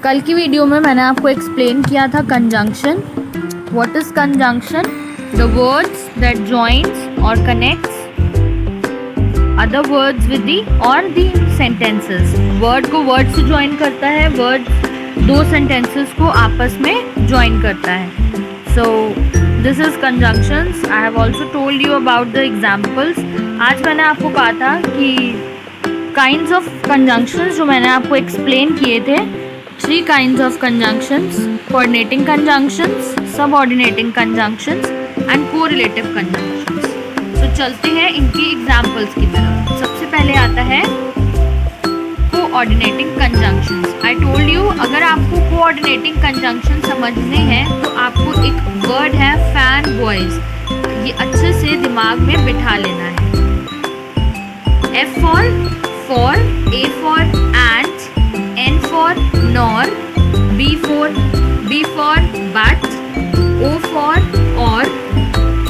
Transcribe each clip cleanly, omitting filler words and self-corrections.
कल की वीडियो में मैंने आपको एक्सप्लेन किया था conjunction. What is conjunction? The words that joins और connects other words with the और दी सेंटेंसेस. वर्ड को वर्ड से ज्वाइन करता है, वर्ड दो सेंटेंसेस को आपस में ज्वाइन करता है. So this is conjunctions. I have also told you about the examples. आज मैंने आपको कहा था कि काइंड्स ऑफ कंजंक्शंस जो मैंने आपको एक्सप्लेन किए थे. 3 kinds of conjunctions: coordinating conjunctions, subordinating conjunctions and correlative conjunctions. तो चलते हैं इनकी एग्जाम्पल्स की तरफ. सबसे पहले आता है coordinating conjunctions. I told you अगर आपको coordinating conjunction समझने हैं तो आपको एक वर्ड है fan boys, ये अच्छे से दिमाग में बिठा लेना है. F for, A for ant, N for nor, B for but, O for or,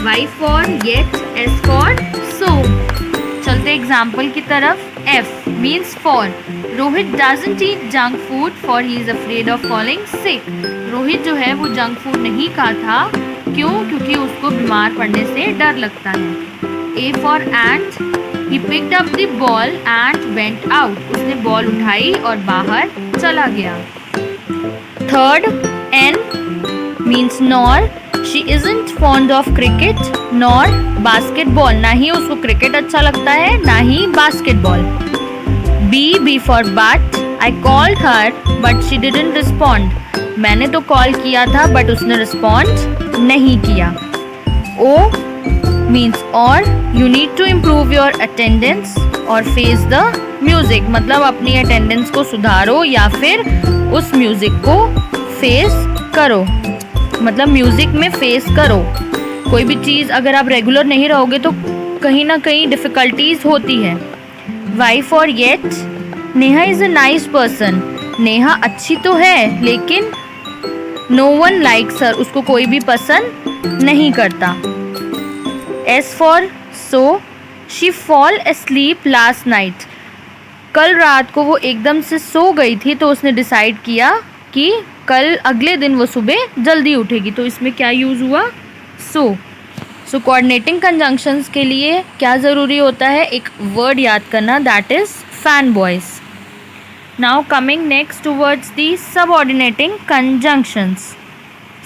Y for yet, S for so. चलते एग्जाम्पल की तरफ. F means for. Rohit doesn't eat junk food for he is afraid of falling sick. Rohit जो है वो junk food नहीं खाता. क्यों? क्योंकि उसको बीमार पड़ने से डर लगता है. A for ant. He picked up the ball and went out. उसने बॉल उठाई और बाहर चला गया. Third, N means nor. She isn't fond of cricket nor basketball. ना ही उसको क्रिकेट अच्छा लगता है ना ही basketball. B for but. I called her but she didn't respond. मैंने तो कॉल किया था बट उसने रिस्पॉन्ड नहीं किया. O means or. You need to improve your attendance or face the music. मतलब अपनी अटेंडेंस को सुधारो या फिर उस म्यूजिक को फेस करो. मतलब म्यूजिक में फेस करो. कोई भी चीज़ अगर आप रेगुलर नहीं रहोगे तो कहीं ना कहीं डिफ़िकल्टीज होती है. Y for yet. Neha is a nice person. Neha अच्छी तो है लेकिन नो वन लाइक्स हर. उसको कोई भी पसंद नहीं करता. S for so. She fall asleep last night. कल रात को वो एकदम से सो गई थी तो उसने डिसाइड किया कि कल अगले दिन वो सुबह जल्दी उठेगी. तो इसमें क्या यूज़ हुआ? सो कोऑर्डिनेटिंग कंजंक्शंस के लिए क्या ज़रूरी होता है? एक वर्ड याद करना, that is fan boys. Now coming next towards the subordinating conjunctions.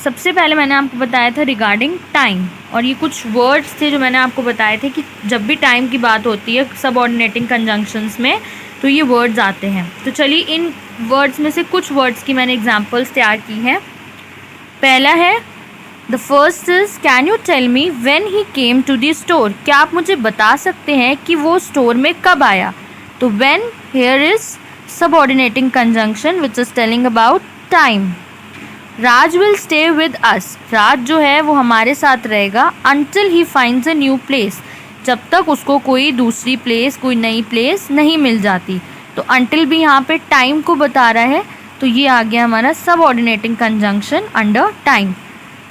सबसे पहले मैंने आपको बताया था रिगार्डिंग टाइम, और ये कुछ वर्ड्स थे जो मैंने आपको बताए थे कि जब भी टाइम की बात होती है सबऑर्डिनेटिंग कंजंक्शंस में तो ये वर्ड्स आते हैं. तो चलिए इन वर्ड्स में से कुछ वर्ड्स की मैंने एग्जांपल्स तैयार की हैं. पहला है, the first is can you tell me when he came to the store. क्या आप मुझे बता सकते हैं कि वो स्टोर में कब आया? तो when here is subordinating conjunction which is telling about time. Raj will stay with us. Raj जो है वो हमारे साथ रहेगा until he finds a new place. जब तक उसको कोई दूसरी प्लेस, कोई नई प्लेस नहीं मिल जाती. तो अंटिल भी यहाँ पे टाइम को बता रहा है. तो ये आ गया हमारा subordinating conjunction under time.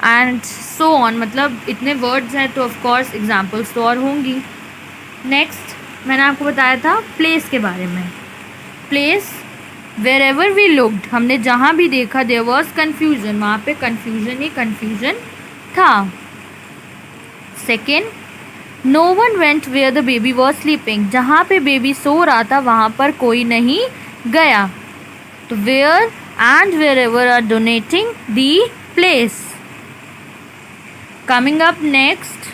And so on. मतलब इतने वर्ड्स हैं तो ऑफकोर्स एग्जाम्पल्स तो और होंगी. नेक्स्ट मैंने आपको बताया था प्लेस के बारे में. प्लेस Wherever we looked, हमने जहाँ भी देखा there was confusion. वहाँ पे confusion ही confusion था. Second, no one went where the baby was sleeping. जहाँ पे बेबी सो रहा था वहाँ पर कोई नहीं गया. तो where and wherever are donating the place. Coming up next,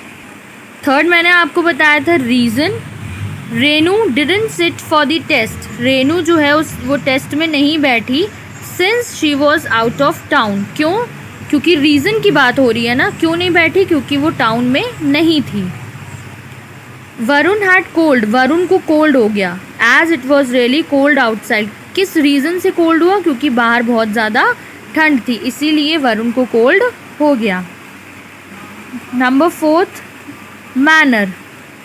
third मैंने आपको बताया था reason. Renu didn't sit for the test. Renu जो है वो टेस्ट में नहीं बैठी since she was out of town. क्यों? क्योंकि रीज़न की बात हो रही है ना. क्यों नहीं बैठी? क्योंकि वो टाउन में नहीं थी. Varun had cold. वरुण को कोल्ड हो गया as it was really cold outside. किस रीज़न से कोल्ड हुआ? क्योंकि बाहर बहुत ज़्यादा ठंड थी, इसीलिए वरुण को कोल्ड हो गया. Number 4, manner.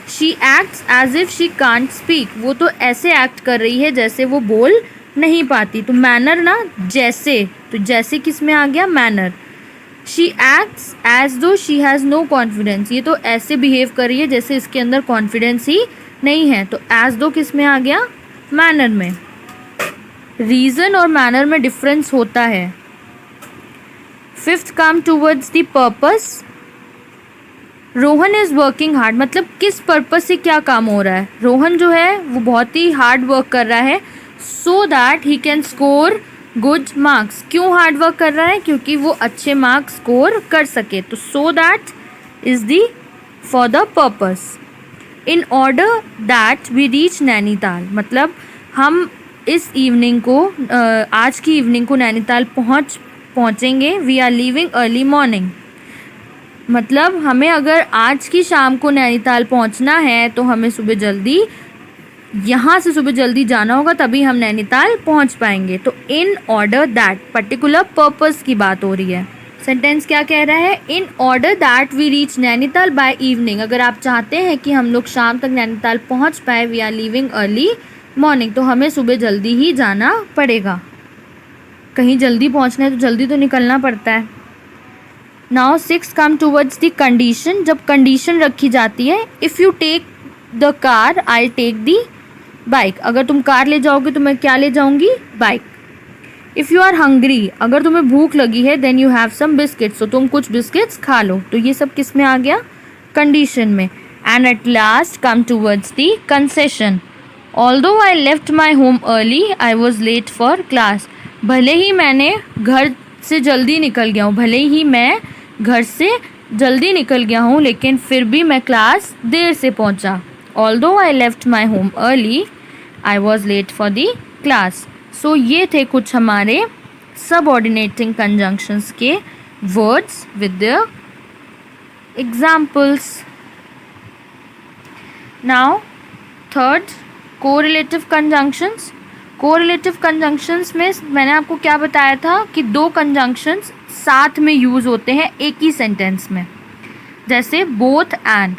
She acts as if she can't speak. वो तो ऐसे एक्ट कर रही है जैसे वो बोल नहीं पाती. तो मैनर ना जैसे, तो जैसे किस में आ गया? मैनर. शी एक्ट्स एज दो शी हैज़ नो कॉन्फिडेंस. ये तो ऐसे बिहेव कर रही है जैसे इसके अंदर कॉन्फिडेंस ही नहीं है. तो एज दो किस में आ गया? मैनर में. रीज़न और मैनर में डिफरेंस होता है। Fifth, come towards the purpose. Rohan is working hard, मतलब किस पर्पस से क्या काम हो रहा है। रोहन जो है वो बहुत ही हार्ड वर्क कर रहा है so that he can score good marks. क्यों हार्ड वर्क कर रहा है? क्योंकि वो अच्छे मार्क्स स्कोर कर सके। तो so that is the for the purpose. In order that we reach Nainital, मतलब हम इस इवनिंग को आज की इवनिंग को नैनीताल पहुँचेंगे। We are leaving early morning, मतलब हमें अगर आज की शाम को नैनीताल पहुंचना है तो हमें सुबह जल्दी यहाँ से सुबह जल्दी जाना होगा, तभी हम नैनीताल पहुंच पाएंगे। तो इन ऑर्डर दैट, पर्टिकुलर पर्पस की बात हो रही है। सेंटेंस क्या कह रहा है? In order that we reach Nainital by evening. अगर आप चाहते हैं कि हम लोग शाम तक नैनीताल पहुंच पाए, we are leaving early morning, तो हमें सुबह जल्दी ही जाना पड़ेगा। कहीं जल्दी पहुंचना है तो जल्दी तो निकलना पड़ता है। Now 6, come towards the condition. जब कंडीशन रखी जाती है, if you take the car I take the bike. अगर तुम कार ले जाओगे तो मैं क्या ले जाऊंगी? Bike. If you are hungry, अगर तुम्हें भूख लगी है, then you have some biscuits, तो तुम कुछ बिस्किट्स खा लो। तो ये सब किस में आ गया? कंडीशन में। And at last, come towards the concession. Although I left my home early I was late for class. भले ही मैंने घर से जल्दी निकल गया हूँ, भले ही मैं घर से जल्दी निकल गया हूँ, लेकिन फिर भी मैं क्लास देर से पहुँचा। Although I left my home early I was late for the class. So ये थे कुछ हमारे सबऑर्डिनेटिंग कंजंक्शंस के words with the examples. Now third, correlative conjunctions. Correlative conjunctions में मैंने आपको क्या बताया था कि दो कंजंक्शंस साथ में यूज़ होते हैं एक ही सेंटेंस में, जैसे both and.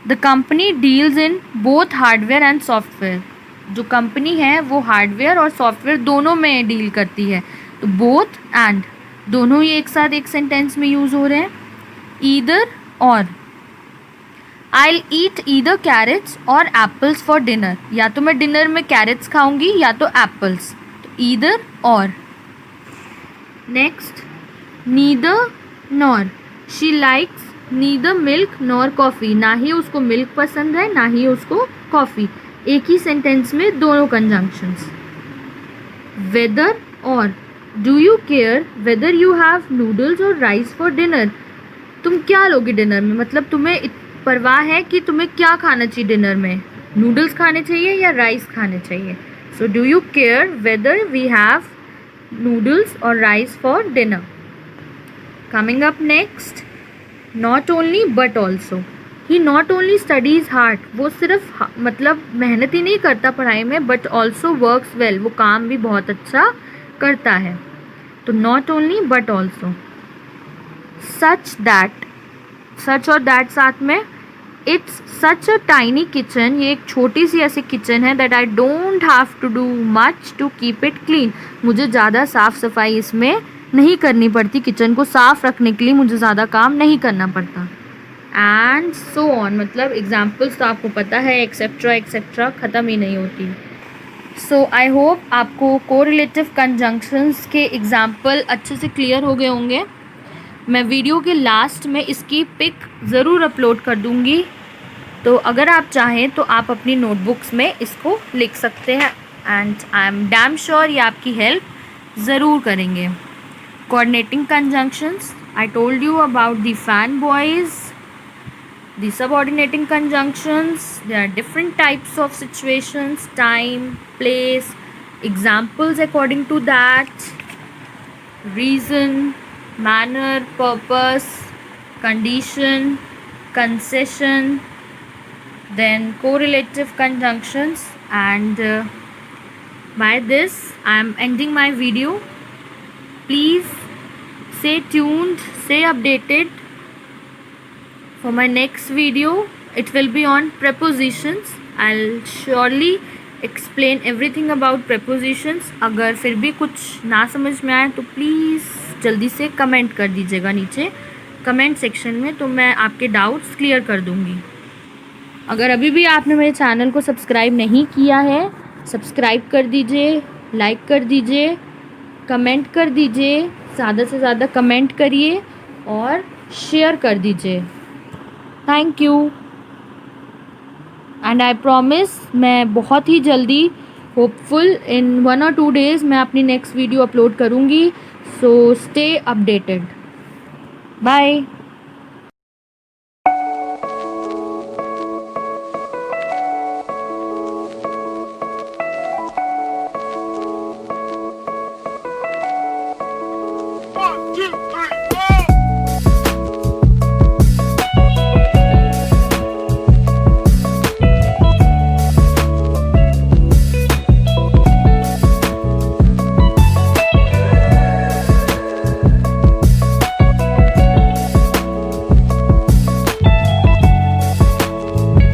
The company deals in both hardware and software. जो कंपनी है वो हार्डवेयर और सॉफ्टवेयर दोनों में डील करती है, तो बोथ एंड दोनों ही एक साथ एक सेंटेंस में यूज़ हो रहे हैं। ईदर और, I'll eat either carrots और एप्पल्स फॉर डिनर। या तो मैं डिनर में कैरेट्स खाऊंगी या तो एप्पल्स, तो ईदर और। Next, neither nor. She likes neither milk nor coffee. ना ही उसको मिल्क पसंद है ना ही उसको कॉफ़ी। एक ही सेंटेंस में दोनों कंजंक्शंस। वेदर और, do you care whether you have noodles और राइस फॉर डिनर। तुम क्या लोगे डिनर में, मतलब तुम्हें परवाह है कि तुम्हें क्या खाना चाहिए डिनर में, नूडल्स खाने चाहिए या राइस खाने चाहिए। So do you care whether we have noodles और rice for dinner. Coming up next, not only but also. He not only studies hard, वो सिर्फ मतलब मेहनत ही नहीं करता पढ़ाई में, बट ऑल्सो वर्क्स वेल, वो काम भी बहुत अच्छा करता है। तो not only but also. Such that, such और दैट साथ में। It's such a tiny kitchen, ये एक छोटी सी ऐसी किचन है, that I don't have to do much to keep it clean. मुझे ज़्यादा साफ़ सफाई इसमें नहीं करनी पड़ती, किचन को साफ़ रखने के लिए मुझे ज़्यादा काम नहीं करना पड़ता। एंड सो ऑन, मतलब एग्जाम्पल्स तो आपको पता है, एक्सेट्रा एक्सेट्रा ख़त्म ही नहीं होती। सो आई होप आपको कोरिलेटिव कंजंक्शंस के एग्जाम्पल अच्छे से क्लियर हो गए होंगे। मैं वीडियो के लास्ट में इसकी पिक ज़रूर अपलोड कर दूँगी, तो अगर आप चाहें तो आप अपनी नोटबुक्स में इसको लिख सकते हैं। And I am damn sure ये आपकी हेल्प ज़रूर करेंगे। Coordinating conjunctions, I told you about the fan boys, the subordinating conjunctions, there are different types of situations, time, place, examples according to that, reason, manner, purpose, condition, concession, then correlative conjunctions, and by this I am ending my video. Please stay tuned, stay updated for my next video. It will be on prepositions. I'll surely explain everything about prepositions. अगर फिर भी कुछ ना समझ में आए तो please जल्दी से कमेंट कर दीजिएगा नीचे कमेंट सेक्शन में, तो मैं आपके डाउट्स क्लियर कर दूँगी। अगर अभी भी आपने मेरे चैनल को सब्सक्राइब नहीं किया है, सब्सक्राइब कर दीजिए, लाइक कर दीजिए, कमेंट कर दीजिए, ज़्यादा से ज़्यादा कमेंट करिए और शेयर कर दीजिए। Thank you. And I promise मैं बहुत ही जल्दी, होपफुल इन 1 or 2 days मैं अपनी नेक्स्ट वीडियो अपलोड करूँगी। So stay updated. बाय।